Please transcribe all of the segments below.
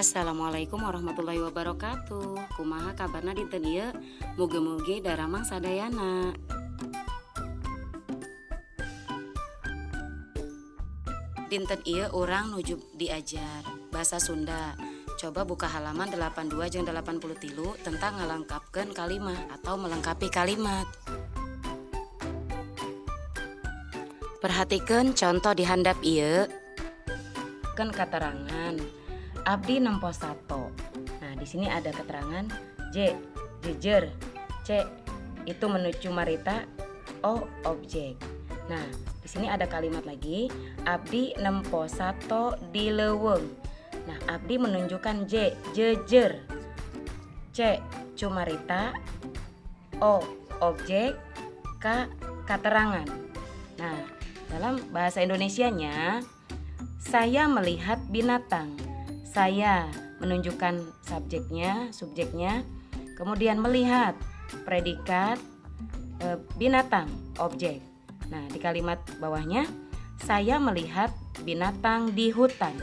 Assalamualaikum warahmatullahi wabarakatuh. Kumaha kabarna dinten ieu? Muge-muge daramang sadayana. Dinten ieu urang nuju diajar bahasa Sunda. Coba buka halaman 82 jeung 83 tentang ngelengkapkeun kalimat atau melengkapi kalimat. Perhatikeun contoh di handap ieu. Keun katerangan abdi nempo sato. Nah, di sini ada keterangan J, jejer, C, itu menuju marita, O, objek. Nah, di sini ada kalimat lagi, abdi nempo sato di leuweung. Nah, abdi menunjukkan J, jejer, C, cumarita, O, objek, K, katerangan. Nah, dalam bahasa Indonesianya, saya melihat binatang. Saya menunjukkan subjeknya, kemudian melihat predikat, binatang, objek. Nah, di kalimat bawahnya, saya melihat binatang di hutan.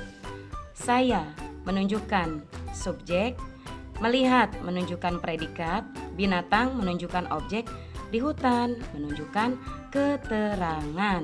Saya menunjukkan subjek, melihat menunjukkan predikat, binatang menunjukkan objek, di hutan menunjukkan keterangan.